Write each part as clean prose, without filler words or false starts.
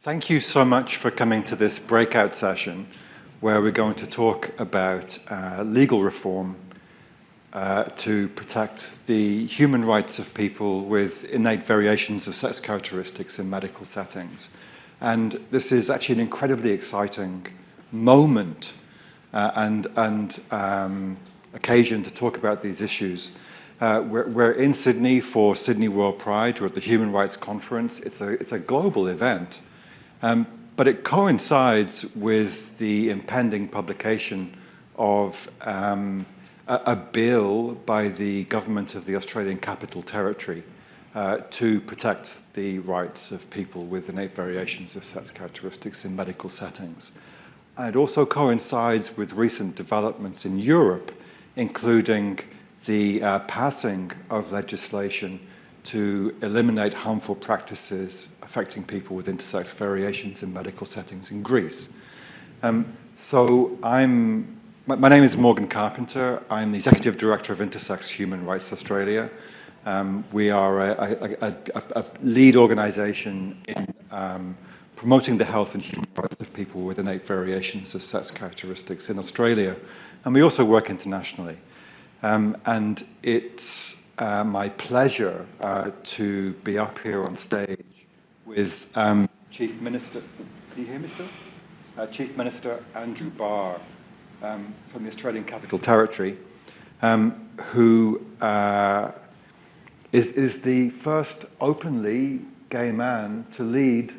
Thank you so much for coming to this breakout session where we're going to talk about legal reform to protect the human rights of people with innate variations of sex characteristics in medical settings. And this is actually an incredibly exciting moment and occasion to talk about these issues. We're in Sydney for Sydney World Pride. We're at the Human Rights Conference. It's a global event. But it coincides with the impending publication of a bill by the government of the Australian Capital Territory to protect the rights of people with innate variations of sex characteristics in medical settings. And it also coincides with recent developments in Europe, including the passing of legislation to eliminate harmful practices affecting people with intersex variations in medical settings in Greece. So my name is Morgan Carpenter. I'm the Executive Director of Intersex Human Rights Australia. We are a lead organisation in promoting the health and human rights of people with innate variations of sex characteristics in Australia. And we also work internationally. And it's my pleasure to be up here on stage with Chief Minister, can you hear me still? Chief Minister Andrew Barr from the Australian Capital Territory, who is the first openly gay man to lead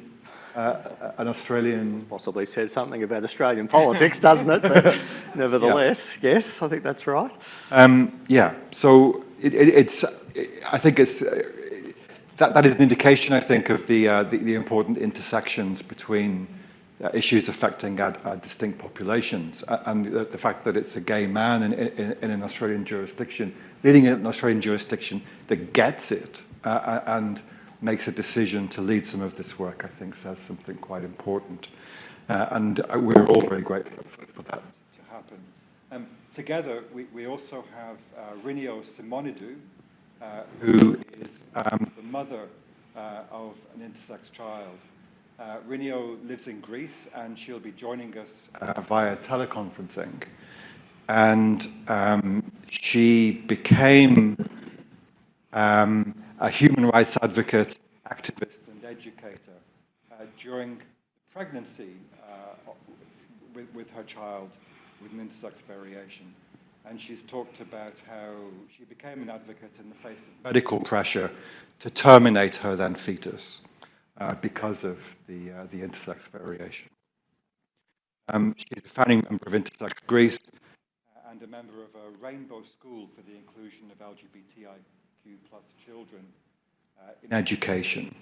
an Australian... Possibly says something about Australian politics, doesn't it? But nevertheless, yeah. Yes, I think that's right. Yeah, so I think it's that is an indication, I think, of the important intersections between issues affecting our distinct populations and the fact that it's a gay man in an Australian jurisdiction, leading an Australian jurisdiction that gets it and makes a decision to lead some of this work, I think says something quite important. And we're all very grateful for that to happen. Together, we also have Rinio Simeonidou, who is the mother of an intersex child. Rinio lives in Greece, and she'll be joining us via teleconferencing. And she became a human rights advocate, activist, and educator during pregnancy with her child with an intersex variation. And she's talked about how she became an advocate in the face of medical pressure to terminate her then fetus because of the intersex variation. She's a founding member of Intersex Greece and a member of a Rainbow School for the inclusion of LGBTIQ+ children in education.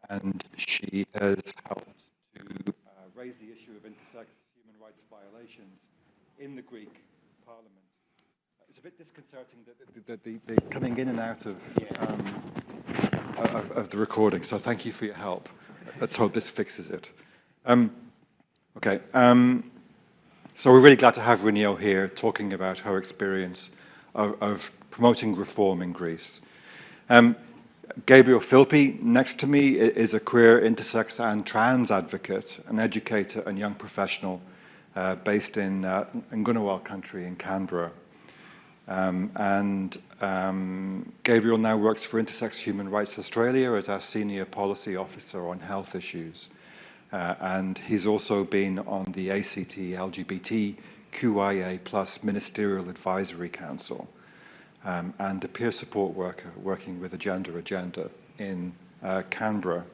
And she has helped to raise the issue of intersex human rights violations in the Greek Parliament. It's a bit disconcerting that the coming in and out of the recording, so thank you for your help. Let's hope this fixes it. Okay, so we're really glad to have Rinio here talking about her experience of promoting reform in Greece. Gabriel Filipi, next to me, is a queer, intersex and trans advocate, an educator and young professional based in Ngunnawal country in Canberra. Gabriel now works for Intersex Human Rights Australia as our Senior Policy Officer on Health Issues. And he's also been on the ACT LGBTQIA+ Ministerial Advisory Council and a peer support worker working with a gender agenda in Canberra.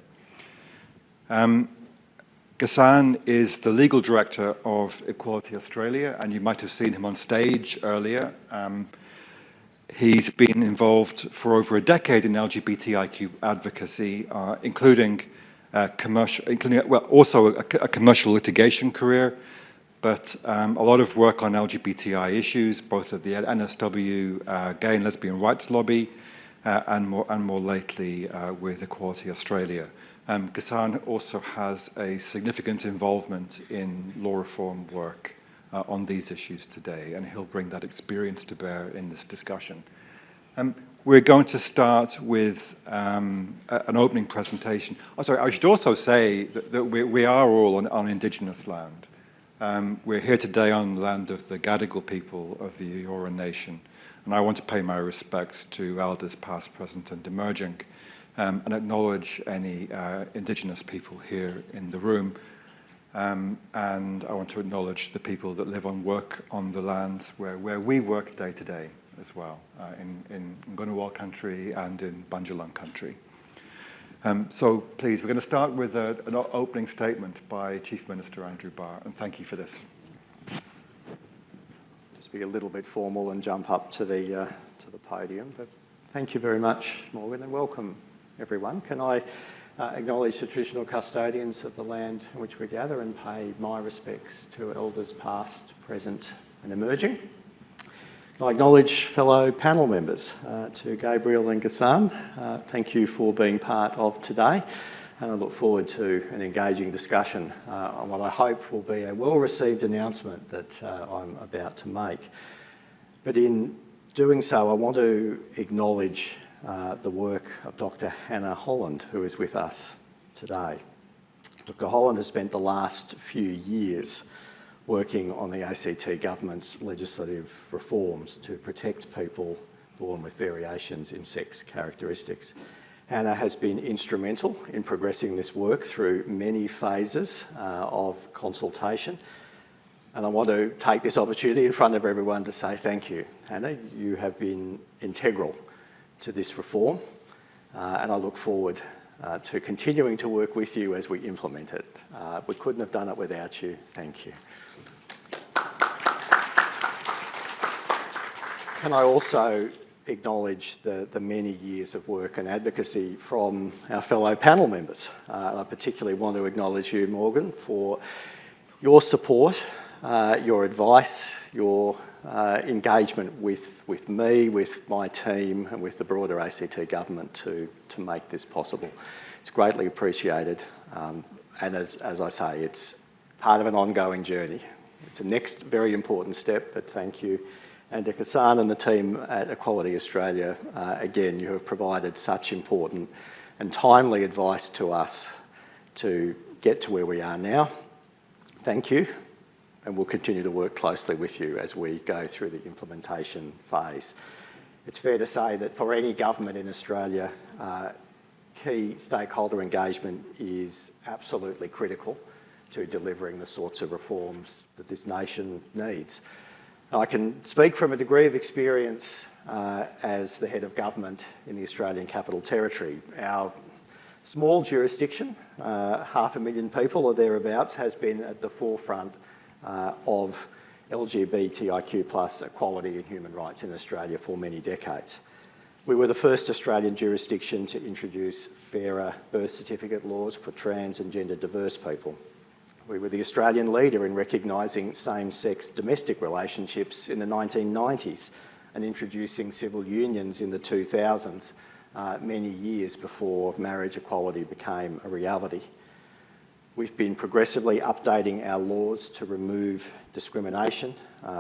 Ghassan is the legal director of Equality Australia, and you might have seen him on stage earlier. He's been involved for over a decade in LGBTIQ advocacy, including also a commercial litigation career, but a lot of work on LGBTI issues, both at the NSW Gay and Lesbian Rights Lobby, and more lately with Equality Australia. Ghassan also has a significant involvement in law reform work on these issues today, and he'll bring that experience to bear in this discussion. we're going to start with an opening presentation. Oh, sorry, I should also say that we are all on Indigenous land. We're here today on the land of the Gadigal people of the Eora Nation, and I want to pay my respects to elders past, present and emerging, and acknowledge any Indigenous people here in the room. And I want to acknowledge the people that live and work on the lands where we work day to day as well, in Ngunnawal country and in Bundjalung country. So please, we're going to start with an opening statement by Chief Minister Andrew Barr, and thank you for this. Just be a little bit formal and jump up to the podium, but thank you very much, Morgan, and welcome everyone. Can I acknowledge the traditional custodians of the land in which we gather and pay my respects to elders past, present and emerging. I acknowledge fellow panel members, to Gabriel and Ghassan. Thank you for being part of today, and I look forward to an engaging discussion on what I hope will be a well-received announcement that I'm about to make. But in doing so, I want to acknowledge the work of Dr. Hannah Holland, who is with us today. Dr. Holland has spent the last few years working on the ACT government's legislative reforms to protect people born with variations in sex characteristics. Hannah has been instrumental in progressing this work through many phases of consultation. And I want to take this opportunity in front of everyone to say thank you, Hannah. You have been integral to this reform, and I look forward to continuing to work with you as we implement it. We couldn't have done it without you. Thank you. Can I also acknowledge the many years of work and advocacy from our fellow panel members? I particularly want to acknowledge you, Morgan, for your support, your advice, your engagement with me, with my team and with the broader ACT government to make this possible. It's greatly appreciated, and as I say, it's part of an ongoing journey. It's a next very important step, but thank you. And to Ghassan and the team at Equality Australia, again, you have provided such important and timely advice to us to get to where we are now. Thank you, and we'll continue to work closely with you as we go through the implementation phase. It's fair to say that for any government in Australia, key stakeholder engagement is absolutely critical to delivering the sorts of reforms that this nation needs. I can speak from a degree of experience as the head of government in the Australian Capital Territory. Our small jurisdiction, 500,000 people or thereabouts, has been at the forefront of LGBTIQ+ equality and human rights in Australia for many decades. We were the first Australian jurisdiction to introduce fairer birth certificate laws for trans and gender diverse people. We were the Australian leader in recognising same-sex domestic relationships in the 1990s and introducing civil unions in the 2000s, many years before marriage equality became a reality. We've been progressively updating our laws to remove discrimination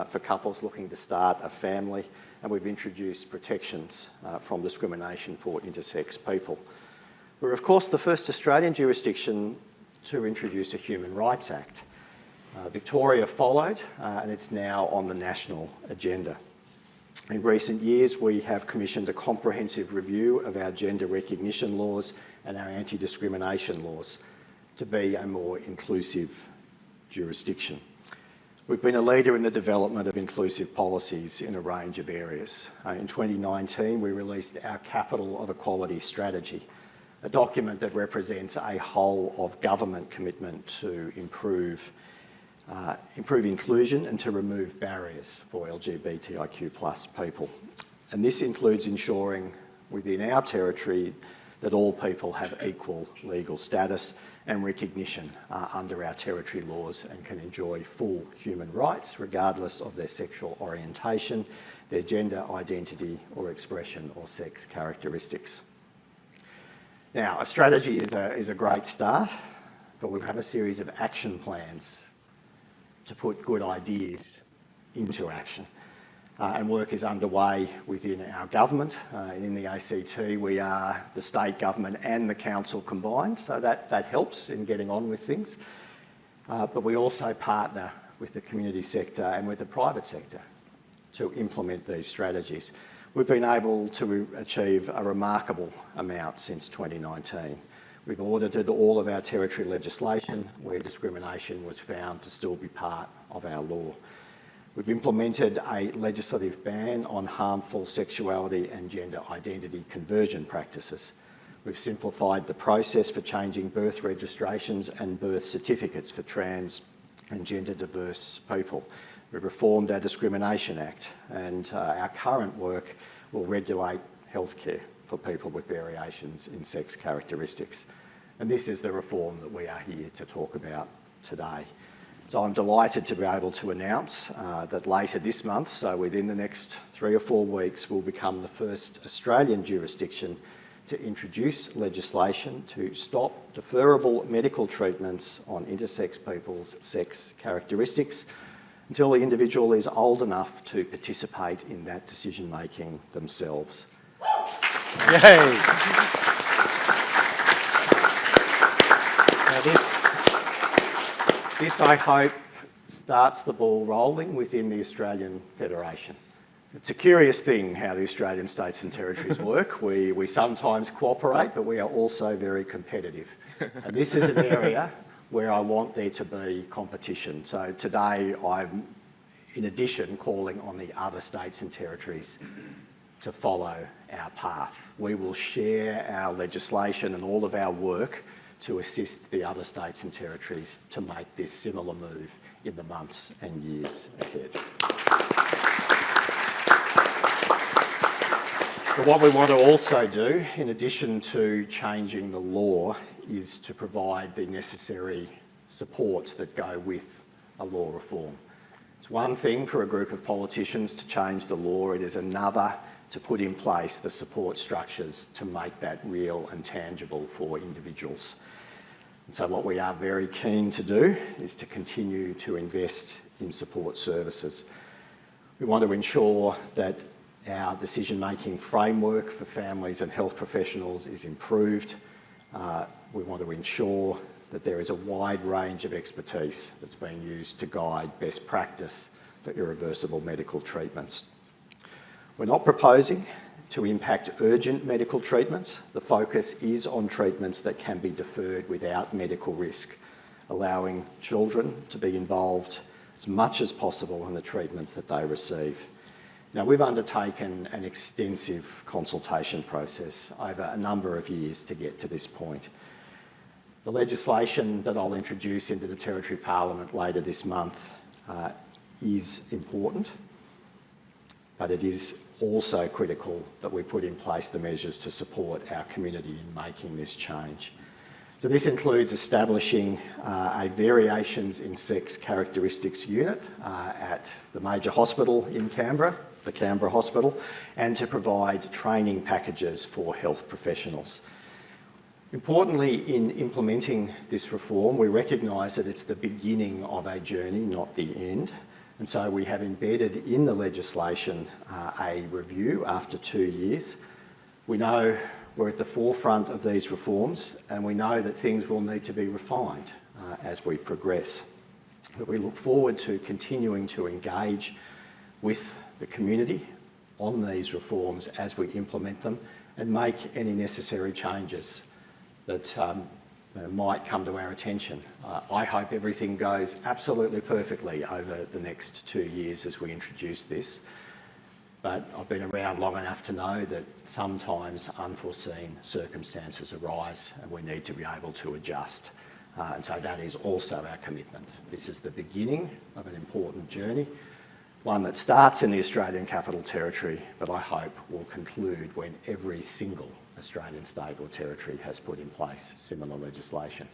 for couples looking to start a family, and we've introduced protections from discrimination for intersex people. We're of course the first Australian jurisdiction to introduce a Human Rights Act. Victoria followed, and it's now on the national agenda. In recent years, we have commissioned a comprehensive review of our gender recognition laws and our anti-discrimination laws to be a more inclusive jurisdiction. We've been a leader in the development of inclusive policies in a range of areas. In 2019, we released our Capital of Equality strategy, a document that represents a whole of government commitment to improve inclusion and to remove barriers for LGBTIQ+ people. And this includes ensuring within our territory that all people have equal legal status and recognition under our territory laws and can enjoy full human rights regardless of their sexual orientation, their gender identity or expression or sex characteristics. Now, a strategy is a great start, but we'll have a series of action plans to put good ideas into action. and work is underway within our government. In the ACT, we are the state government and the council combined, so that helps in getting on with things. But we also partner with the community sector and with the private sector to implement these strategies. We've been able to achieve a remarkable amount since 2019. We've audited all of our territory legislation where discrimination was found to still be part of our law. We've implemented a legislative ban on harmful sexuality and gender identity conversion practices. We've simplified the process for changing birth registrations and birth certificates for trans and gender diverse people. We've reformed our Discrimination Act, and our current work will regulate healthcare for people with variations in sex characteristics. And this is the reform that we are here to talk about today. So I'm delighted to be able to announce that later this month, so within the next 3 or 4 weeks, we'll become the first Australian jurisdiction to introduce legislation to stop deferrable medical treatments on intersex people's sex characteristics until the individual is old enough to participate in that decision-making themselves. Yay! Now this, I hope, starts the ball rolling within the Australian Federation. It's a curious thing how the Australian states and territories work. We sometimes cooperate, but we are also very competitive. And this is an area where I want there to be competition. So today I'm, in addition, calling on the other states and territories to follow our path. We will share our legislation and all of our work to assist the other states and territories to make this similar move in the months and years ahead. But what we want to also do, in addition to changing the law, is to provide the necessary supports that go with a law reform. It's one thing for a group of politicians to change the law, it is another to put in place the support structures to make that real and tangible for individuals. And so what we are very keen to do is to continue to invest in support services. We want to ensure that our decision-making framework for families and health professionals is improved. We want to ensure that there is a wide range of expertise that's being used to guide best practice for irreversible medical treatments. We're not proposing to impact urgent medical treatments. The focus is on treatments that can be deferred without medical risk, allowing children to be involved as much as possible in the treatments that they receive. Now, we've undertaken an extensive consultation process over a number of years to get to this point. The legislation that I'll introduce into the Territory Parliament later this month is important, but it is also critical that we put in place the measures to support our community in making this change. So this includes establishing a variations in sex characteristics unit at the major hospital in Canberra, the Canberra Hospital, and to provide training packages for health professionals. Importantly, in implementing this reform, we recognise that it's the beginning of a journey, not the end. And so we have embedded in the legislation a review after 2 years. We know we're at the forefront of these reforms, and we know that things will need to be refined as we progress. But we look forward to continuing to engage with the community on these reforms as we implement them and make any necessary changes that might come to our attention. I hope everything goes absolutely perfectly over the next 2 years as we introduce this. But I've been around long enough to know that sometimes unforeseen circumstances arise and we need to be able to adjust. And so that is also our commitment. This is the beginning of an important journey, one that starts in the Australian Capital Territory, but I hope will conclude when every single Australian state or territory has put in place similar legislation.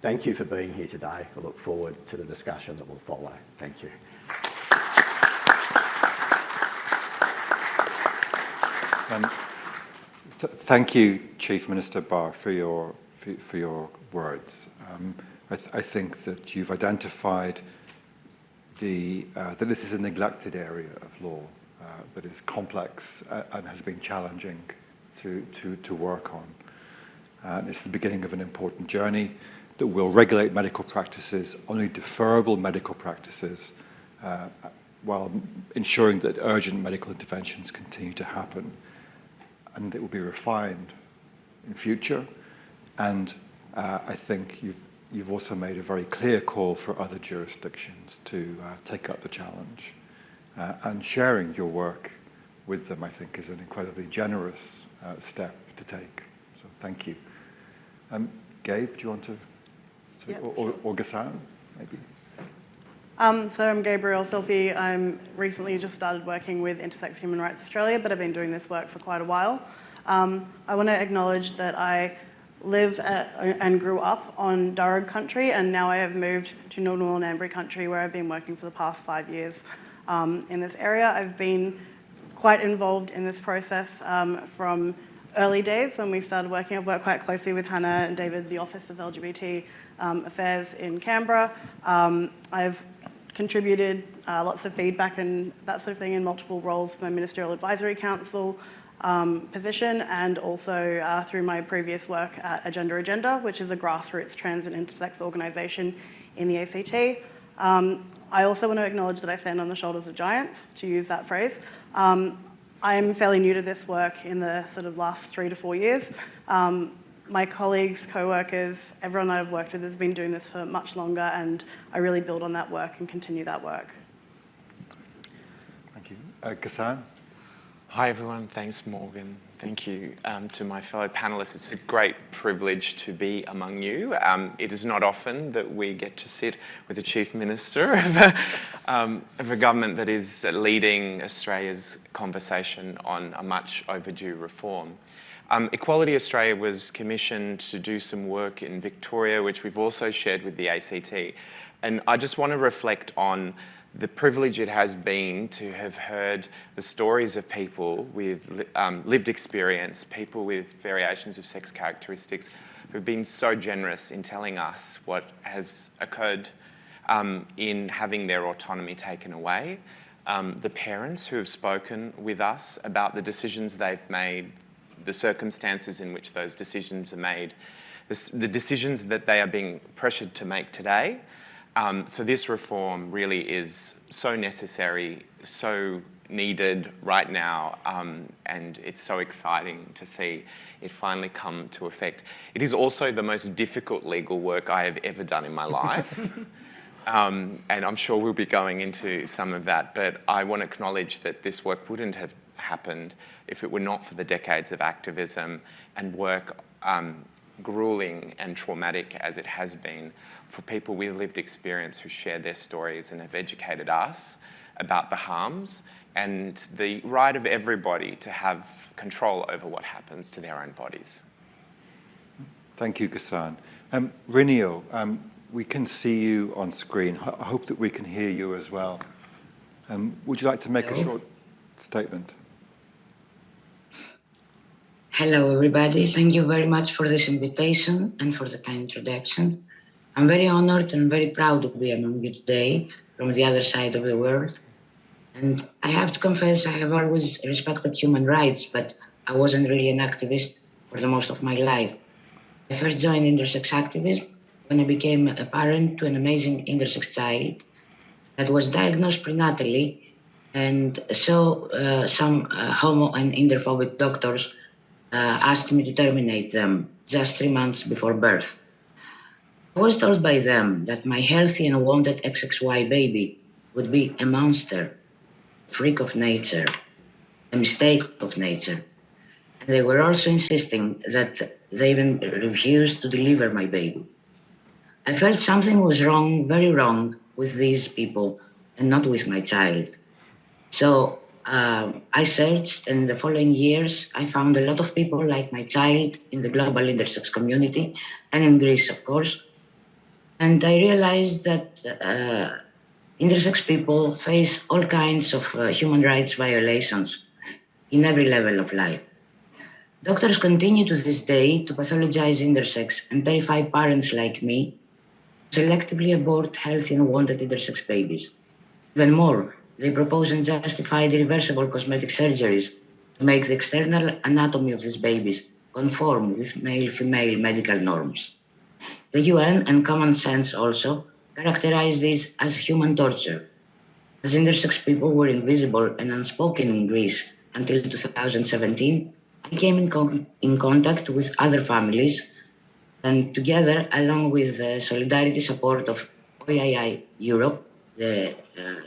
Thank you for being here today. I look forward to the discussion that will follow. Thank you. Thank you, Chief Minister Barr, for your words. I think that you've identified that this is a neglected area of law that is complex and has been challenging to work on. And it's the beginning of an important journey that will regulate medical practices, only deferrable medical practices, while ensuring that urgent medical interventions continue to happen. And it will be refined in future. And I think you've also made a very clear call for other jurisdictions to take up the challenge. And sharing your work with them, I think, is an incredibly generous step to take. So thank you. Gabe, do you want to? Yeah, or Ghassan, maybe? So I'm Gabriel Filipi. I'm recently just started working with Intersex Human Rights Australia, but I've been doing this work for quite a while. I want to acknowledge that I live and grew up on Darug country, and now I have moved to Northern Ngambri country, where I've been working for the past 5 years in this area. I've been quite involved in this process from early days when we started working. I've worked quite closely with Hannah and David, the Office of LGBT Affairs in Canberra. I've contributed lots of feedback and that sort of thing in multiple roles for my Ministerial Advisory Council position, and also through my previous work at Agenda, which is a grassroots trans and intersex organisation in the ACT. I also want to acknowledge that I stand on the shoulders of giants, to use that phrase. I'm fairly new to this work in the sort of last 3 to 4 years. My colleagues, co-workers, everyone that I've worked with has been doing this for much longer, and I really build on that work and continue that work. Thank you. Ghassan? Hi everyone, thanks Morgan. Thank you to my fellow panellists. It's a great privilege to be among you. It is not often that we get to sit with the Chief Minister of a government that is leading Australia's conversation on a much overdue reform. Equality Australia was commissioned to do some work in Victoria, which we've also shared with the ACT. And I just want to reflect on the privilege it has been to have heard the stories of people with lived experience, people with variations of sex characteristics, who've been so generous in telling us what has occurred in having their autonomy taken away. The parents who have spoken with us about the decisions they've made, the circumstances in which those decisions are made, the decisions that they are being pressured to make today. So this reform really is so necessary, so needed right now, and it's so exciting to see it finally come to effect. It is also the most difficult legal work I have ever done in my life. And I'm sure we'll be going into some of that, but I want to acknowledge that this work wouldn't have happened if it were not for the decades of activism and work, grueling and traumatic as it has been, for people with lived experience who share their stories and have educated us about the harms and the right of everybody to have control over what happens to their own bodies. Thank you, Ghassan. Rinio, we can see you on screen. I hope that we can hear you as well. Would you like to make a short statement? Hello, everybody. Thank you very much for this invitation and for the kind introduction. I'm very honored and very proud to be among you today from the other side of the world. And I have to confess, I have always respected human rights, but I wasn't really an activist for the most of my life. I first joined intersex activism when I became a parent to an amazing intersex child that was diagnosed prenatally, and so some homo and interphobic doctors asked me to terminate them just 3 months before birth. I was told by them that my healthy and wanted XXY baby would be a monster, a freak of nature, a mistake of nature. And they were also insisting that they even refused to deliver my baby. I felt something was wrong, very wrong, with these people and not with my child. So I searched, and in the following years, I found a lot of people like my child in the global intersex community, and in Greece, of course. And I realized that intersex people face all kinds of human rights violations in every level of life. Doctors continue to this day to pathologize intersex and terrify parents like me to selectively abort healthy and wanted intersex babies. Even more, they propose and justify irreversible cosmetic surgeries to make the external anatomy of these babies conform with male-female medical norms. The UN and common sense also characterize this as human torture. As intersex people were invisible and unspoken in Greece until 2017, I came in contact with other families, and together, along with the solidarity support of OII Europe, the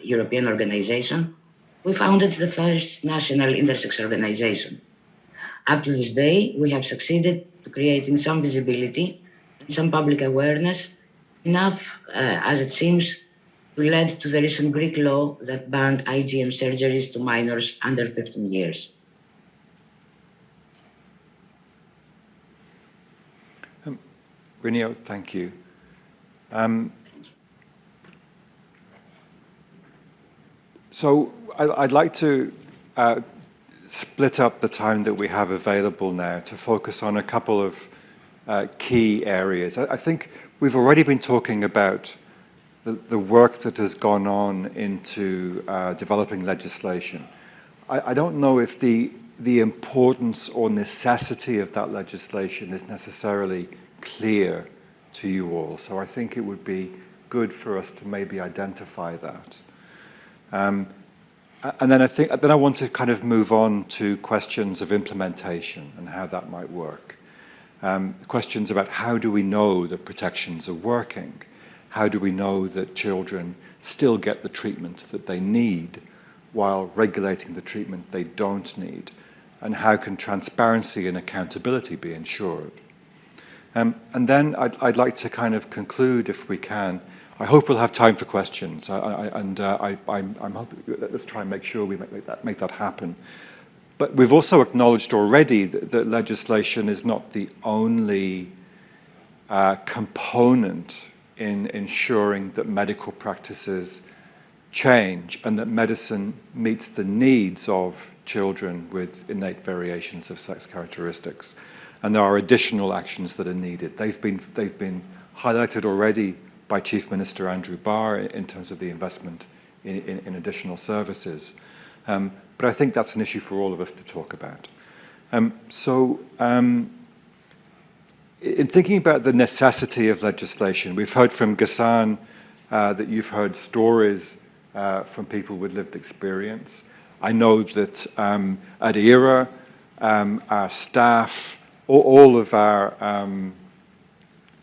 European organization, we founded the first national intersex organization. Up to this day, we have succeeded to creating some visibility and some public awareness, enough, as it seems, to lead to the recent Greek law that banned IGM surgeries to minors under 15 years. Rinio, thank you. So I'd like to split up the time that we have available now to focus on a couple of key areas. I think we've already been talking about the work that has gone on into developing legislation. I don't know if the importance or necessity of that legislation is necessarily clear to you all. So I think it would be good for us to maybe identify that. And then I want to kind of move on to questions of implementation and how that might work. Questions about how do we know that protections are working? How do we know that children still get the treatment that they need while regulating the treatment they don't need? And how can transparency and accountability be ensured? And then I'd like to kind of conclude, if we can. I hope we'll have time for questions, I'm hoping, let's try and make sure we make that happen. But we've also acknowledged already that legislation is not the only component in ensuring that medical practices change and that medicine meets the needs of children with innate variations of sex characteristics. And there are additional actions that are needed. They've been highlighted already by Chief Minister Andrew Barr in terms of the investment in additional services. But I think that's an issue for all of us to talk about. In thinking about the necessity of legislation, we've heard from Ghassan that you've heard stories from people with lived experience. I know that at IHRA, our staff, all of our,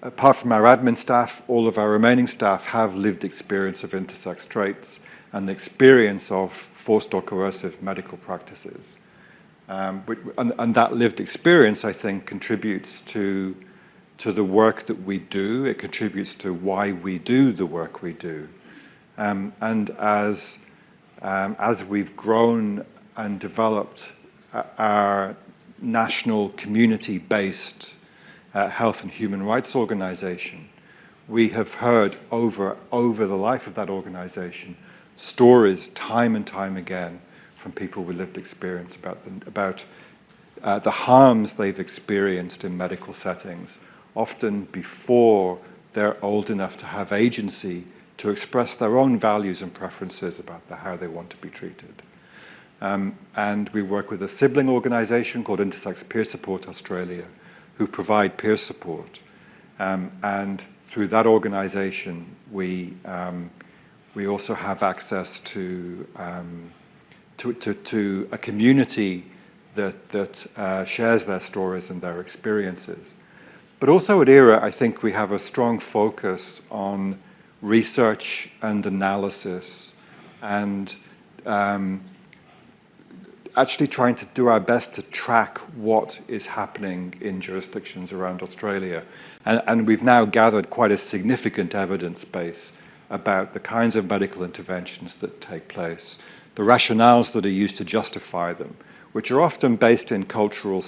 apart from our admin staff, all of our remaining staff have lived experience of intersex traits and the experience of forced or coercive medical practices. And that lived experience, I think, contributes to the work that we do. It contributes to why we do the work we do. And as we've grown and developed our national community-based health and human rights organization, we have heard over the life of that organization stories time and time again from people with lived experience about the harms they've experienced in medical settings, often before they're old enough to have agency to express their own values and preferences about how they want to be treated. And we work with a sibling organization called Intersex Peer Support Australia, who provide peer support. And through that organization, we also have access to a community that shares their stories and their experiences. But also at IHRA, I think we have a strong focus on research and analysis and actually trying to do our best to track what is happening in jurisdictions around Australia. And we've now gathered quite a significant evidence base about the kinds of medical interventions that take place, the rationales that are used to justify them, which are often based in cultural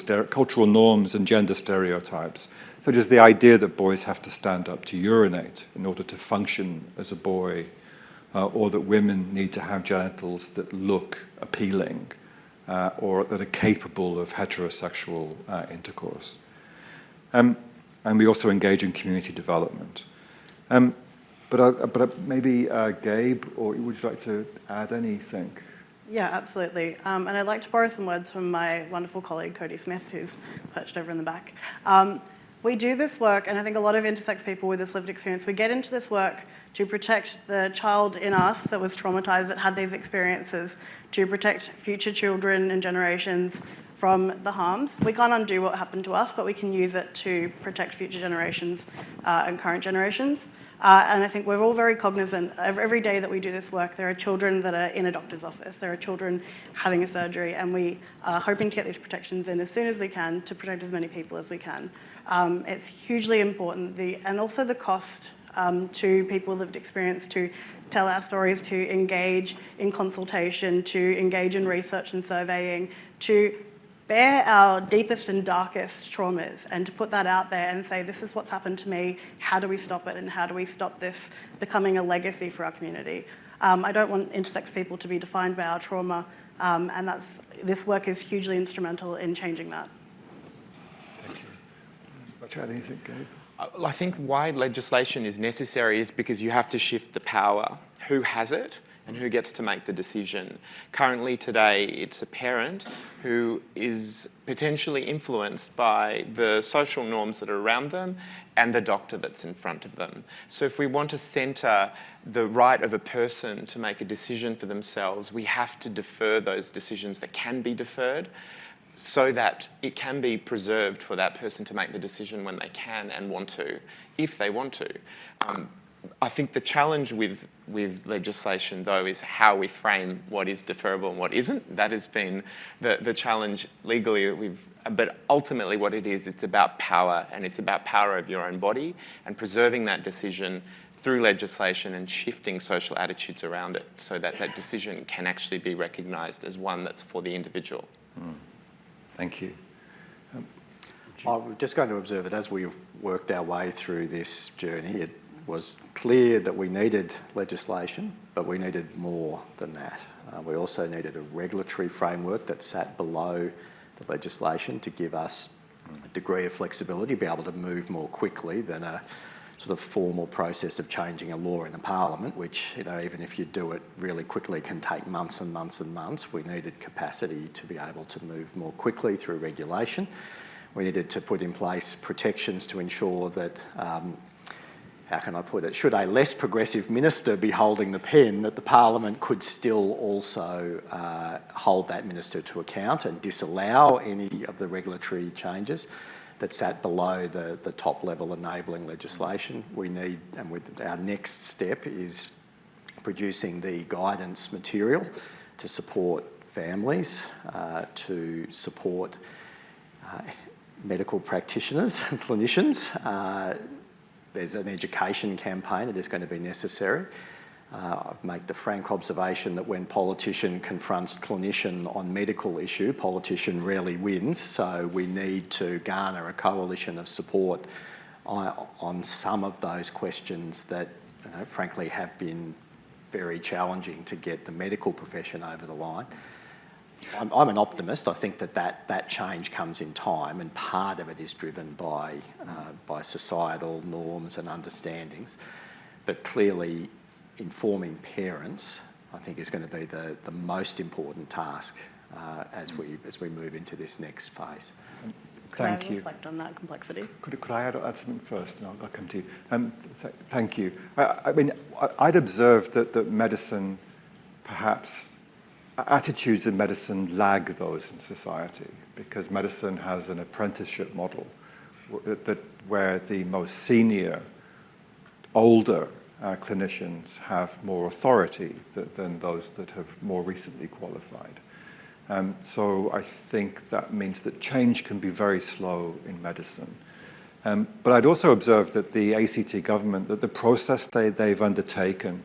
norms and gender stereotypes, such as the idea that boys have to stand up to urinate in order to function as a boy, or that women need to have genitals that look appealing, or that are capable of heterosexual intercourse. And we also engage in community development. But maybe Gabe, or would you like to add anything? Yeah, absolutely. And I'd like to borrow some words from my wonderful colleague, Cody Smith, who's perched over in the back. We do this work, and I think a lot of intersex people with this lived experience, we get into this work to protect the child in us that was traumatized, that had these experiences, to protect future children and generations from the harms. We can't undo what happened to us, but we can use it to protect future generations and current generations. And I think we're all very cognizant, every day that we do this work, there are children that are in a doctor's office, there are children having a surgery, and we are hoping to get these protections in as soon as we can to protect as many people as we can. It's hugely important, and also the cost to people with lived experience to tell our stories, to engage in consultation, to engage in research and surveying, to bear our deepest and darkest traumas and to put that out there and say, this is what's happened to me, how do we stop it, and how do we stop this becoming a legacy for our community? I don't want intersex people to be defined by our trauma, and this work is hugely instrumental in changing that. Thank you. Want to add anything, Gabe? I think why legislation is necessary is because you have to shift the power. Who has it and who gets to make the decision? Currently today, it's a parent who is potentially influenced by the social norms that are around them and the doctor that's in front of them. So if we want to centre the right of a person to make a decision for themselves, we have to defer those decisions that can be deferred, so that it can be preserved for that person to make the decision when they can and want to, if they want to. I think the challenge with legislation, though, is how we frame what is deferrable and what isn't. That has been the challenge legally. But ultimately what it is, it's about power, and it's about power of your own body and preserving that decision through legislation and shifting social attitudes around it so that that decision can actually be recognised as one that's for the individual. Thank you. I'm just going to observe that as we've worked our way through this journey, it was clear that we needed legislation, but we needed more than that. We also needed a regulatory framework that sat below the legislation to give us a degree of flexibility, be able to move more quickly than a sort of formal process of changing a law in a parliament, which, even if you do it really quickly, can take months and months and months. We needed capacity to be able to move more quickly through regulation. We needed to put in place protections to ensure that, how can I put it, should a less progressive minister be holding the pen, that the parliament could still also hold that minister to account and disallow any of the regulatory changes that sat below the top level enabling legislation. We need, and with our next step is producing the guidance material to support families, to support medical practitioners and clinicians. There's an education campaign that is going to be necessary. I make the frank observation that when politician confronts clinician on medical issue, politician rarely wins, so we need to garner a coalition of support on some of those questions that, frankly, have been very challenging to get the medical profession over the line. I'm an optimist. I think that change comes in time, and part of it is driven by societal norms and understandings. But clearly, informing parents, I think, is going to be the most important task as we move into this next phase. Thank Could I you. reflect on that complexity? Could I add something first, and I'll come to you. Thank you. I mean, I'd observed that medicine, perhaps attitudes in medicine lag those in society, because medicine has an apprenticeship model where the most senior, older clinicians have more authority than those that have more recently qualified. So I think that means that change can be very slow in medicine. But I'd also observed that the ACT government, that the process they've undertaken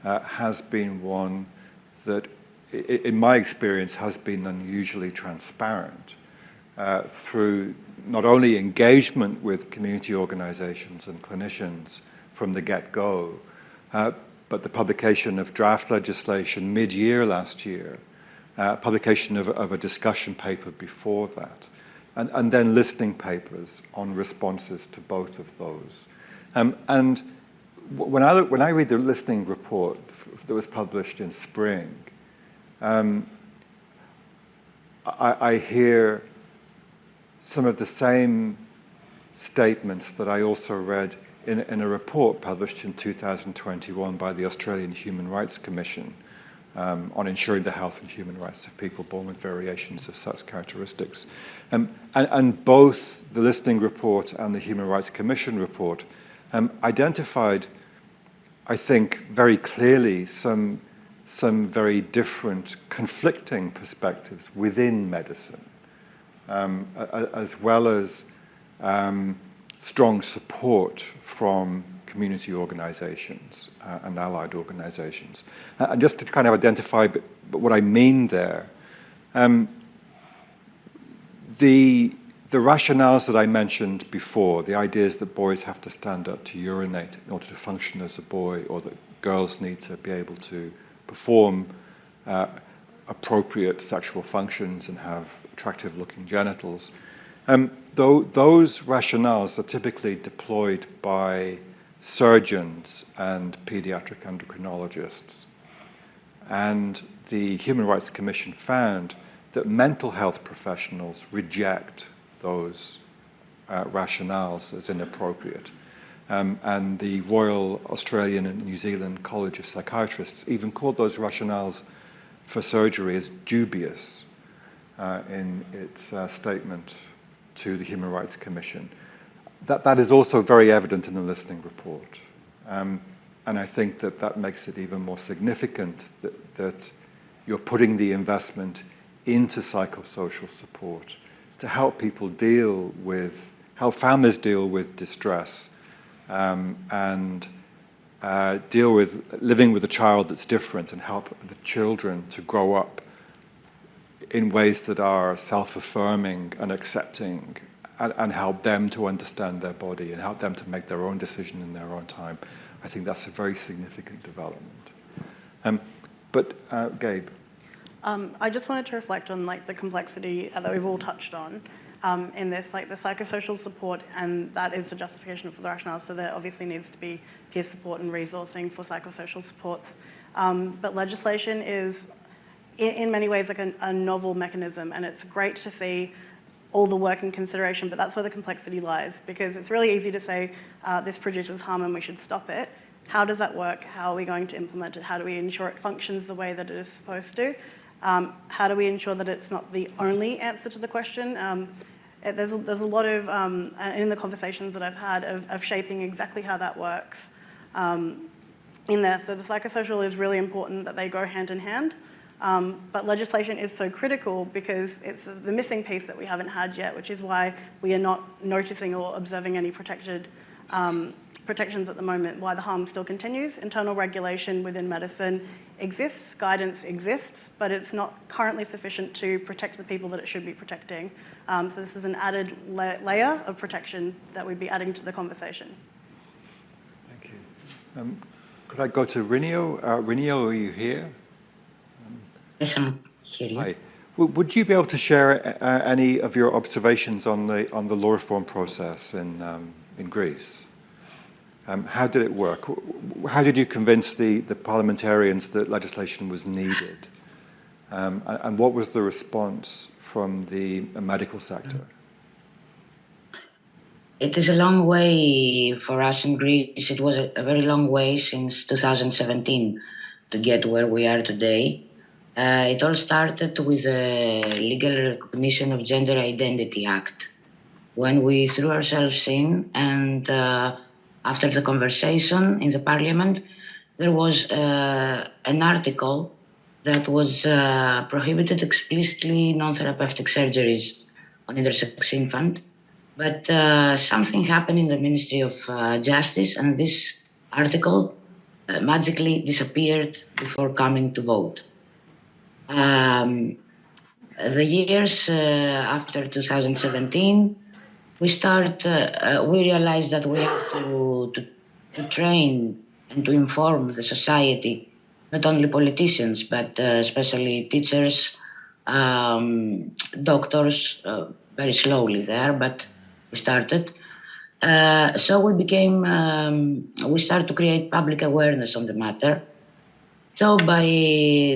has been one that, in my experience, has been unusually transparent through not only engagement with community organizations and clinicians from the get-go, but the publication of draft legislation mid-year last year, publication of a discussion paper before that, and then listening papers on responses to both of those. And when I read the listening report that was published in spring, I hear some of the same statements that I also read in a report published in 2021 by the Australian Human Rights Commission on ensuring the health and human rights of people born with variations of sex characteristics. And both the listening report and the Human Rights Commission report identified, I think, very clearly some very different, conflicting perspectives within medicine, as well as strong support from community organizations and allied organizations. And just to kind of identify what I mean there, the rationales that I mentioned before, the ideas that boys have to stand up to urinate in order to function as a boy, or that girls need to be able to perform appropriate sexual functions and have attractive-looking genitals, those rationales are typically deployed by surgeons and pediatric endocrinologists. And the Human Rights Commission found that mental health professionals reject those rationales as inappropriate. And the Royal Australian and New Zealand College of Psychiatrists even called those rationales for surgery as dubious in its statement to the Human Rights Commission. That is also very evident in the listening report. And I think that makes it even more significant that you're putting the investment into psychosocial support to help people help families deal with distress, and deal with living with a child that's different, and help the children to grow up in ways that are self-affirming and accepting, and help them to understand their body and help them to make their own decision in their own time. I think that's a very significant development. But Gabe? I just wanted to reflect on the complexity that we've all touched on in this, the psychosocial support, and that is the justification for the rationale. So there obviously needs to be peer support and resourcing for psychosocial supports. But legislation is, in many ways, a novel mechanism, and it's great to see all the work and consideration, but that's where the complexity lies, because it's really easy to say this produces harm and we should stop it. How does that work? How are we going to implement it? How do we ensure it functions the way that it is supposed to? How do we ensure that it's not the only answer to the question? There's a lot of, in the conversations that I've had, of shaping exactly how that works in there. So the psychosocial is really important that they go hand in hand. But legislation is so critical because it's the missing piece that we haven't had yet, which is why we are not noticing or observing any protections at the moment, why the harm still continues. Internal regulation within medicine exists, guidance exists, but it's not currently sufficient to protect the people that it should be protecting. So this is an added layer of protection that we'd be adding to the conversation. Thank you. Could I go to Rinio? Rinio, are you here? Yes, I'm here. Hi. Would you be able to share any of your observations on the law reform process in Greece? How did it work? How did you convince the parliamentarians that legislation was needed? And what was the response from the medical sector? It is a long way for us in Greece. It was a very long way since 2017 to get where we are today. It all started with the Legal Recognition of Gender Identity Act, when we threw ourselves in, and after the conversation in the parliament, there was an article that was prohibited explicitly non-therapeutic surgeries on intersex infant, but something happened in the Ministry of Justice, and this article magically disappeared before coming to vote. The years after 2017, we realized that we have to train and to inform the society, not only politicians, but especially teachers, doctors, very slowly there, but we started. So we started to create public awareness on the matter. So by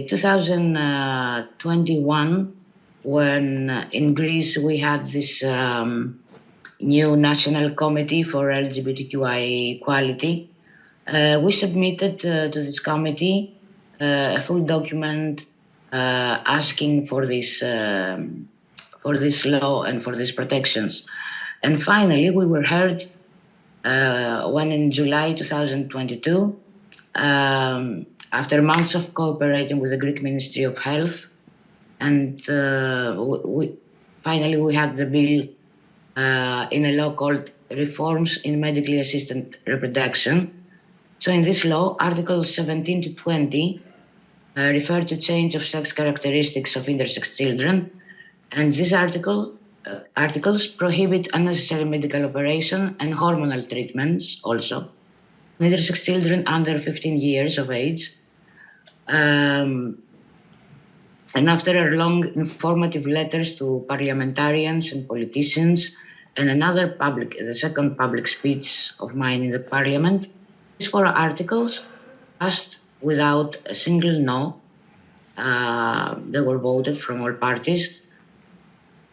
2021, when in Greece we had this new National Committee for LGBTQI equality, we submitted to this committee a full document asking for this law and for these protections. And finally, we were heard when in July 2022, after months of cooperating with the Greek Ministry of Health, and finally we had the bill in a law called Reforms in Medically Assisted Reproduction. So in this law, Articles 17 to 20 refer to change of sex characteristics of intersex children, and these articles prohibit unnecessary medical operation and hormonal treatments also in intersex children under 15 years of age. And after a long informative letters to parliamentarians and politicians, and the second public speech of mine in the parliament, these 4 articles passed without a single no. They were voted from all parties.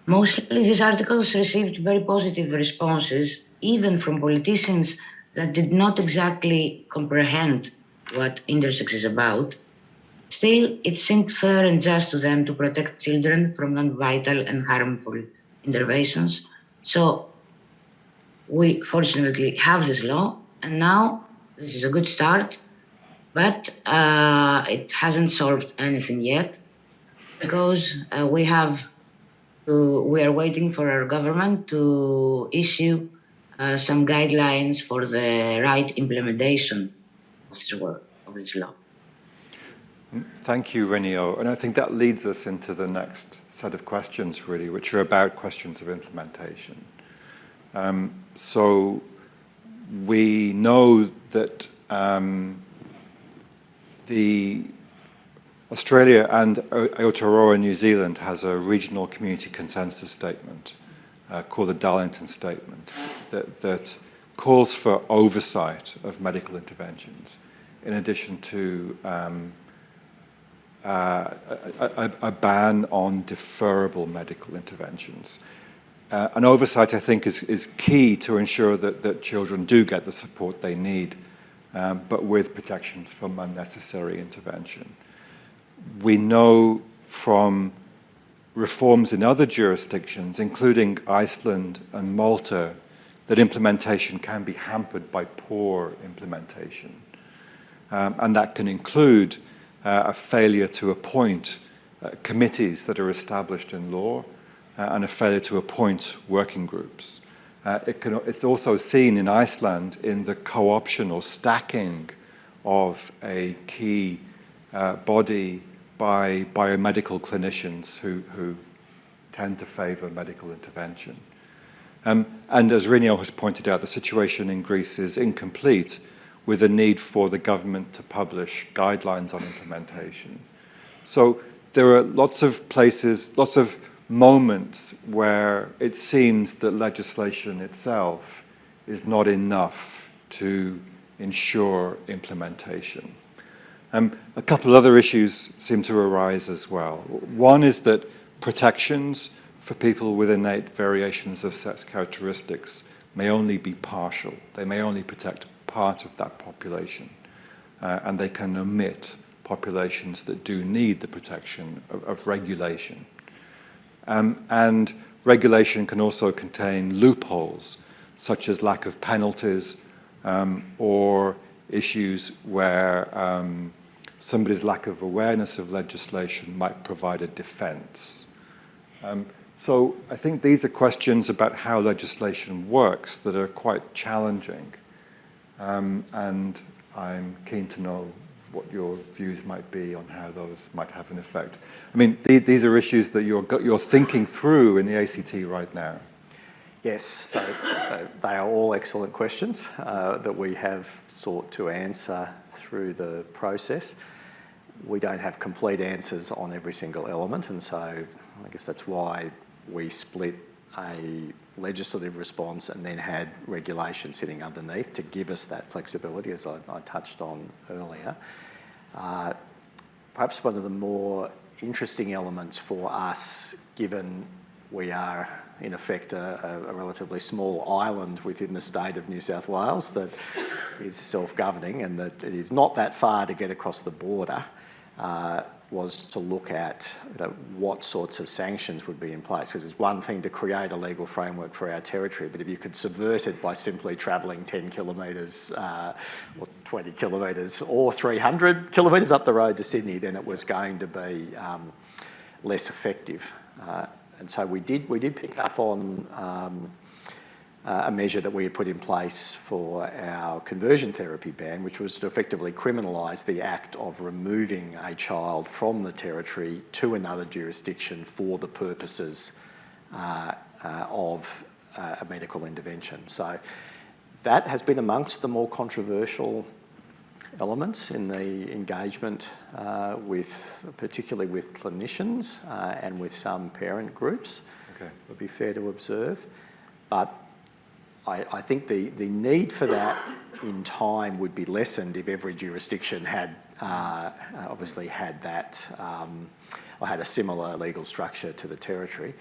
Mostly these articles received very positive responses, even from politicians that did not exactly comprehend what intersex is about. Still, it seemed fair and just to them to protect children from non-vital and harmful interventions. So we fortunately have this law, and now this is a good start, but it hasn't solved anything yet, because we are waiting for our government to issue some guidelines for the right implementation of this law. Thank you, Rinio. And I think that leads us into the next set of questions, really, which are about questions of implementation. So we know that the Australia and Aotearoa, New Zealand, has a regional community consensus statement called the Darlington Statement that calls for oversight of medical interventions, in addition to a ban on deferrable medical interventions. And oversight, I think, is key to ensure that children do get the support they need, but with protections from unnecessary intervention. We know from reforms in other jurisdictions, including Iceland and Malta, that implementation can be hampered by poor implementation. And that can include a failure to appoint committees that are established in law, and a failure to appoint working groups. It's also seen in Iceland in the co-option or stacking of a key body by biomedical clinicians who tend to favor medical intervention. And as Rinio has pointed out, the situation in Greece is incomplete, with a need for the government to publish guidelines on implementation. So there are lots of places, lots of moments where it seems that legislation itself is not enough to ensure implementation. A couple other issues seem to arise as well. One is that protections for people with innate variations of sex characteristics may only be partial. They may only protect part of that population, and they can omit populations that do need the protection of regulation. And regulation can also contain loopholes, such as lack of penalties or issues where somebody's lack of awareness of legislation might provide a defense. So I think these are questions about how legislation works that are quite challenging. And I'm keen to know what your views might be on how those might have an effect. I mean, these are issues that you're thinking through in the ACT right now. Yes, so they are all excellent questions that we have sought to answer through the process. We don't have complete answers on every single element, and so I guess that's why we split a legislative response and then had regulation sitting underneath to give us that flexibility, as I touched on earlier. Perhaps one of the more interesting elements for us, given we are in effect a relatively small island within the state of New South Wales that is self-governing and that it is not that far to get across the border, was to look at what sorts of sanctions would be in place. Because it's one thing to create a legal framework for our territory, but if you could subvert it by simply travelling 10 kilometres or 20 kilometres or 300 kilometres up the road to Sydney, then it was going to be less effective. And so we did pick up on a measure that we had put in place for our conversion therapy ban, which was to effectively criminalise the act of removing a child from the territory to another jurisdiction for the purposes of a medical intervention. So that has been amongst the more controversial elements in the engagement particularly with clinicians and with some parent groups. Okay. Would be fair to observe. But I think the need for that in time would be lessened if every jurisdiction had obviously had that or had a similar legal structure to the territory.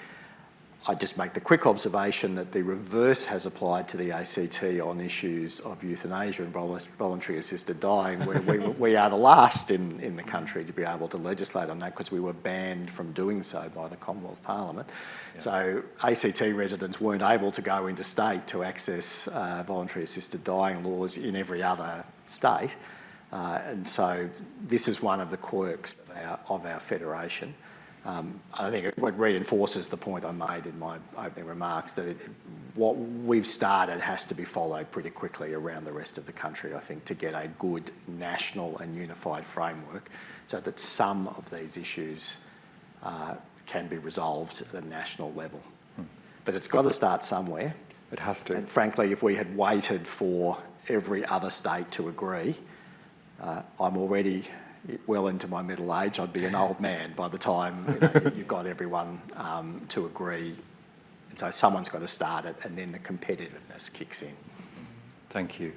I'd just make the quick observation that the reverse has applied to the ACT on issues of euthanasia and voluntary assisted dying, where we are the last in the country to be able to legislate on that because we were banned from doing so by the Commonwealth Parliament. Yeah. So ACT residents weren't able to go interstate to access voluntary assisted dying laws in every other state. And so this is one of the quirks of our federation. I think it reinforces the point I made in my opening remarks that what we've started has to be followed pretty quickly around the rest of the country, I think, to get a good national and unified framework so that some of these issues can be resolved at a national level. But it's got to start somewhere. It has to. And frankly, if we had waited for every other state to agree, I'm already well into my middle age. I'd be an old man by the time you've got everyone to agree. And so someone's got to start it, and then the competitiveness kicks in. Thank you.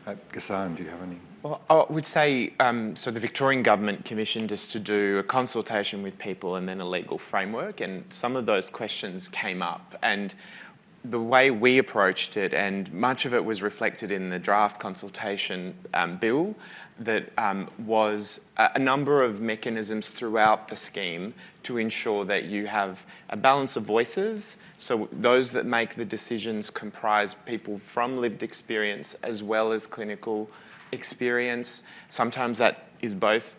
Ghassan, do you have any? Well, I would say, so the Victorian government commissioned us to do a consultation with people and then a legal framework, and some of those questions came up. And the way we approached it, and much of it was reflected in the draft consultation bill, that was a number of mechanisms throughout the scheme to ensure that you have a balance of voices. So those that make the decisions comprise people from lived experience as well as clinical experience. Sometimes that is both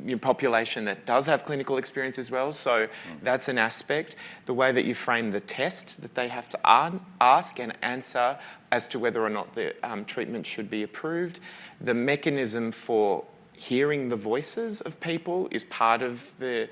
your population that does have clinical experience as well. So that's an aspect. The way that you frame the test that they have to ask and answer as to whether or not the treatment should be approved. The mechanism for hearing the voices of people is part of the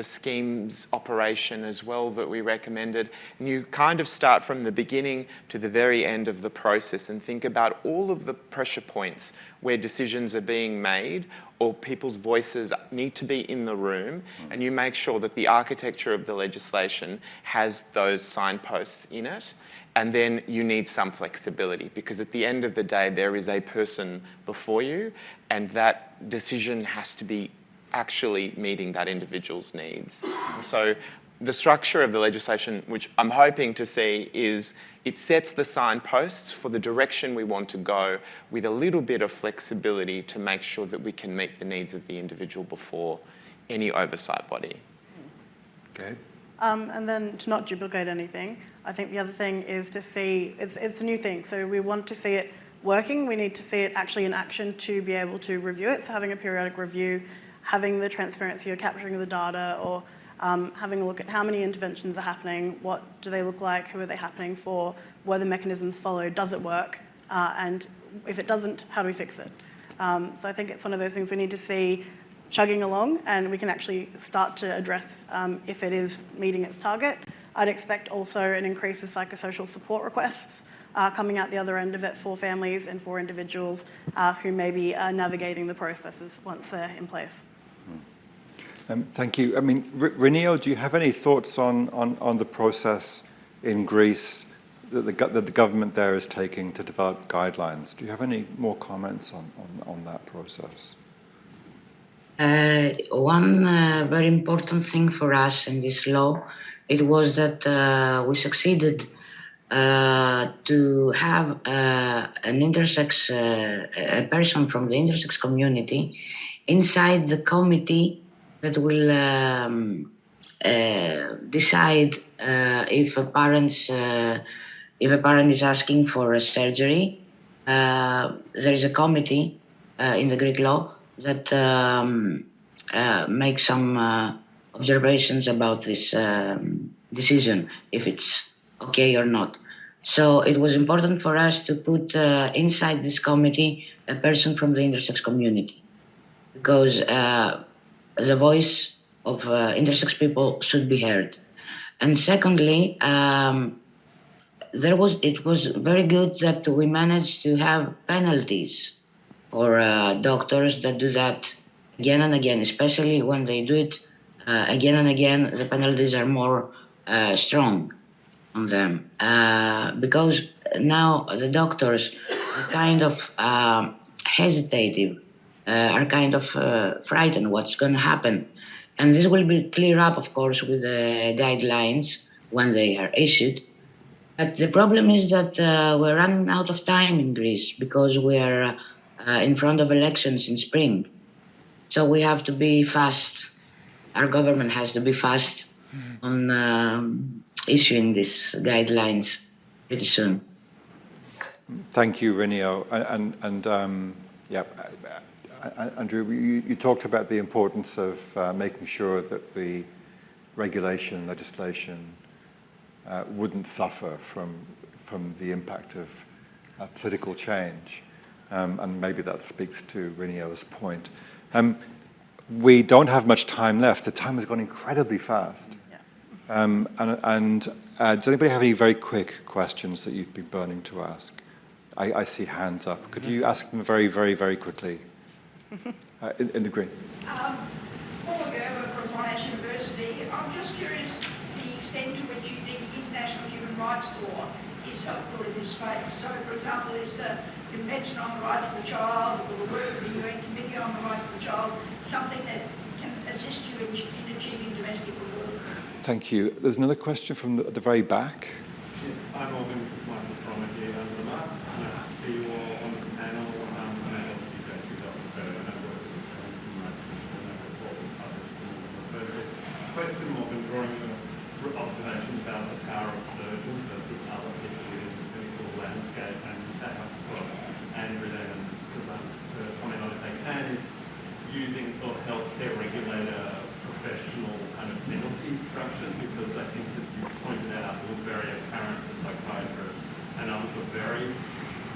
scheme's operation as well that we recommended. And you kind of start from the beginning to the very end of the process and think about all of the pressure points where decisions are being made or people's voices need to be in the room, and you make sure that the architecture of the legislation has those signposts in it. And then you need some flexibility because at the end of the day, there is a person before you, and that decision has to be actually meeting that individual's needs. So the structure of the legislation, which I'm hoping to see, is it sets the signposts for the direction we want to go with a little bit of flexibility to make sure that we can meet the needs of the individual before any oversight body. Okay. And then to not duplicate anything, I think the other thing is to see, it's a new thing, so we want to see it working. We need to see it actually in action to be able to review it. So having a periodic review, having the transparency or capturing the data, or having a look at how many interventions are happening, what do they look like, who are they happening for, were the mechanisms followed, does it work, and if it doesn't, how do we fix it? So I think it's one of those things we need to see chugging along, and we can actually start to address if it is meeting its target. I'd expect also an increase in psychosocial support requests coming out the other end of it for families and for individuals who may be navigating the processes once they're in place. Thank you. I mean, Rinio, do you have any thoughts on the process in Greece that the government there is taking to develop guidelines? Do you have any more comments on that process? One very important thing for us in this law, it was that we succeeded to have an intersex, a person from the intersex community inside the committee that will decide if a parent is asking for a surgery. There is a committee in the Greek law that makes some observations about this decision, if it's okay or not. So it was important for us to put inside this committee a person from the intersex community, because the voice of intersex people should be heard. And secondly, it was very good that we managed to have penalties for doctors that do that again and again, especially when they do it again and again, the penalties are more strong on them. Because now the doctors are kind of hesitative, are kind of frightened what's going to happen. And this will be clear up, of course, with the guidelines when they are issued. But the problem is that we're running out of time in Greece because we are in front of elections in spring. So we have to be fast. Our government has to be fast on issuing these guidelines pretty soon. Thank you, Rinio. Andrew, you talked about the importance of making sure that the regulation, legislation wouldn't suffer from the impact of political change. And maybe that speaks to Rinio's point. We don't have much time left. The time has gone incredibly fast. Yeah. Does anybody have any very quick questions that you've been burning to ask? I see hands up. Could you ask them very, very, very quickly? In the green. Paul Gerber from Monash University. I'm just curious the extent to which you think international human rights law is helpful in this space. So, for example, is the Convention on the Rights of the Child or the work of the UN Committee on the Rights of the Child something that can assist you in achieving domestic reform? Thank you. There's another question from the very back. Hi, Morgan. This is Michael from here under the Mars. Nice to see you all on the panel. And I love you guys. You've got Australia and I work with question, Morgan, drawing an observation about the power of surgeons versus other people within the clinical landscape, and perhaps for Andrew and Ghassan to comment on if they can, is using sort of healthcare regulator professional kind of penalty structures, because I think, as you pointed out, it was very apparent that psychiatrists and others were very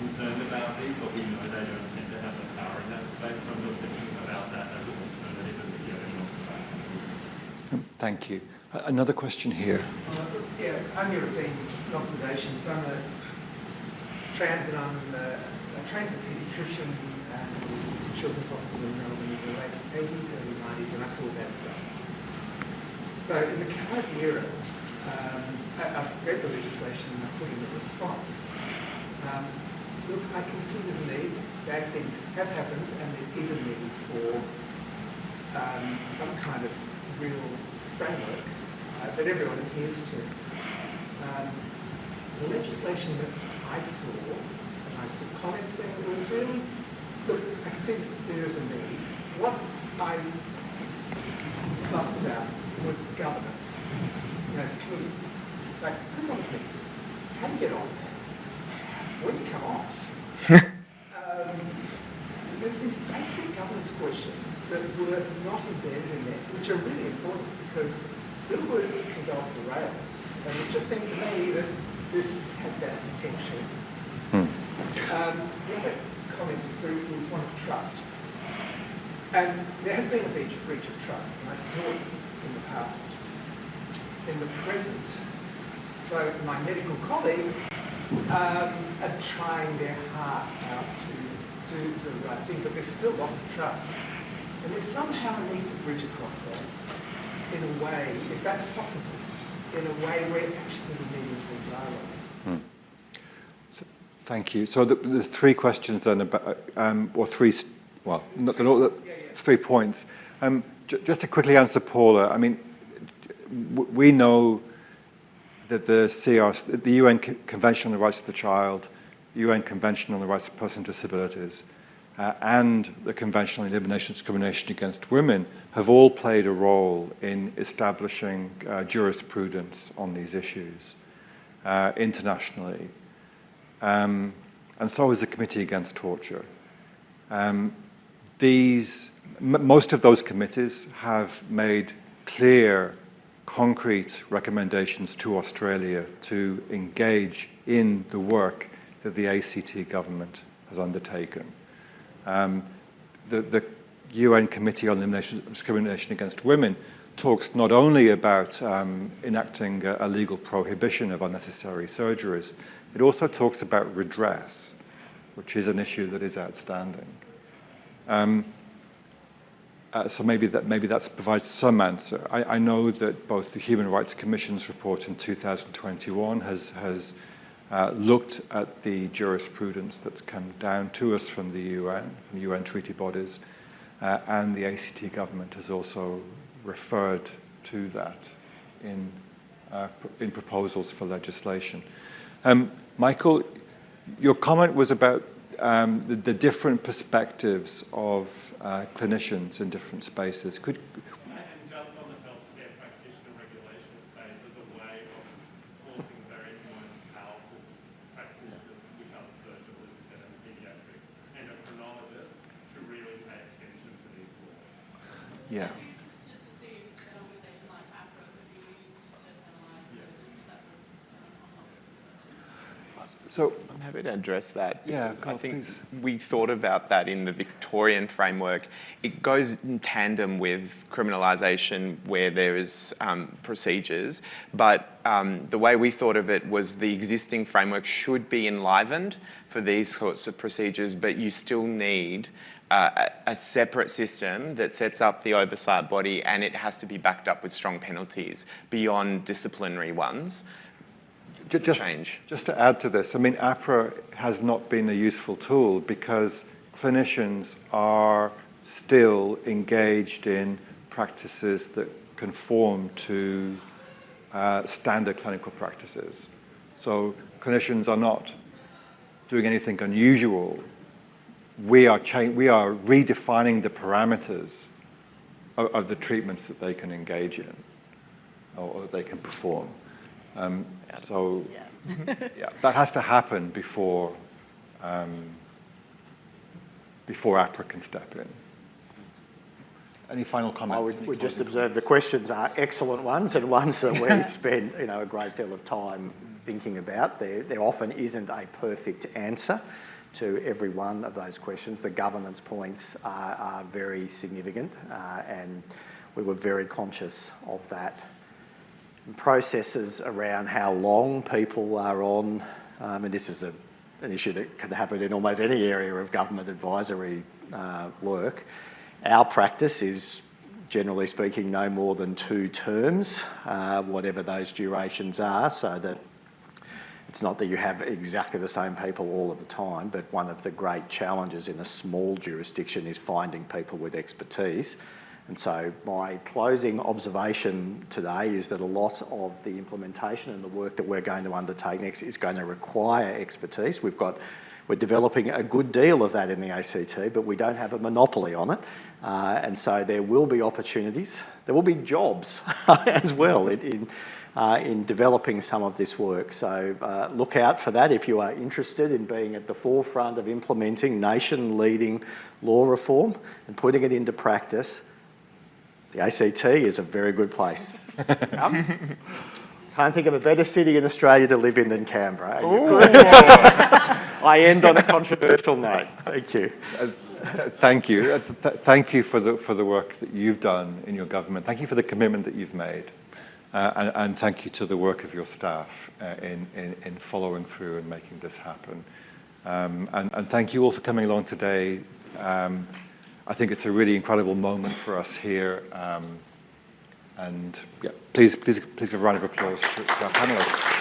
concerned about these, but we know they don't tend to have the power in that space. So I'm just thinking about that as an alternative in the evidence space. Thank you. Another question here. Yeah, I'm European, just an observation. So I'm a trained paediatrician at Children's Hospital in Melbourne in the late 80s, early 90s, and I saw that stuff. So in the current era, I've read the legislation and I've put in a response. Look, I can see there's a need. Bad things have happened, and there is a need for some kind of real framework that everyone adheres to. The legislation that I saw, and I put comments in, was really, look, I can see there is a need. What I discussed about was governance. You know, it's committee. Like, who's on the committee? How do you get on? When do you come off? There's these basic governance questions that were not embedded in there, which are really important because little groups can go off the rails. And it just seemed to me that this had that potential. The other comment just briefly is one of trust. And there has been a breach of trust, and I saw it in the past. In the present, so my medical colleagues are trying their heart out to do the right thing, but there's still loss of trust. And we somehow need to bridge across that in a way, if that's possible, in a way where it actually is a meaningful dialogue. Thank you. So there's three questions then, about, or three, well, not, three points. Just to quickly answer Paula, I mean, we know that the UN Convention on the Rights of the Child, the UN Convention on the Rights of Persons with Disabilities, and the Convention on the Elimination of Discrimination Against Women have all played a role in establishing jurisprudence on these issues internationally. And so is the Committee Against Torture. Most of those committees have made clear, concrete recommendations to Australia to engage in the work that the ACT government has undertaken. The UN Committee on Elimination of Discrimination Against Women talks not only about enacting a legal prohibition of unnecessary surgeries, it also talks about redress, which is an issue that is outstanding. So maybe that provides some answer. I know that both the Human Rights Commission's report in 2021 has looked at the jurisprudence that's come down to us from the UN treaty bodies, and the ACT government has also referred to that in proposals for legislation. Michael, your comment was about the different perspectives of clinicians in different spaces. And just on the healthcare practitioner regulation space as a way of forcing the very most powerful practitioners, which are the surgical and paediatric endocrinologists, to really pay attention to these laws. Yeah. So I'm happy to address that. Yeah, I think please. we thought about that in the Victorian framework. It goes in tandem with criminalisation where there is procedures, but the way we thought of it was the existing framework should be enlivened for these sorts of procedures, but you still need a separate system that sets up the oversight body, and it has to be backed up with strong penalties beyond disciplinary ones. Just to add to this, I mean, IHRA has not been a useful tool because clinicians are still engaged in practices that conform to standard clinical practices. So clinicians are not doing anything unusual. We are redefining the parameters of the treatments that they can engage in or that they can perform. So, yeah, that has to happen before AHRA can step in. Any final comments? I would just observe the questions are excellent ones and ones that we spend a great deal of time thinking about. There often isn't a perfect answer to every one of those questions. The governance points are very significant, and we were very conscious of that. Processes around how long people are on, and this is an issue that can happen in almost any area of government advisory work. Our practice is, generally speaking, no more than 2 terms, whatever those durations are, so that it's not that you have exactly the same people all of the time, but one of the great challenges in a small jurisdiction is finding people with expertise. And so my closing observation today is that a lot of the implementation and the work that we're going to undertake next is going to require expertise. We're developing a good deal of that in the ACT, but we don't have a monopoly on it. And so there will be opportunities. There will be jobs as well in developing some of this work. So look out for that if you are interested in being at the forefront of implementing nation-leading law reform and putting it into practice. The ACT is a very good place. Can't think of a better city in Australia to live in than Canberra. I end on a controversial note. Thank you. Thank you. Thank you for the work that you've done in your government. Thank you for the commitment that you've made. And thank you to the work of your staff in following through and making this happen. And thank you all for coming along today. I think it's a really incredible moment for us here. And yeah, please give a round of applause to our panelists.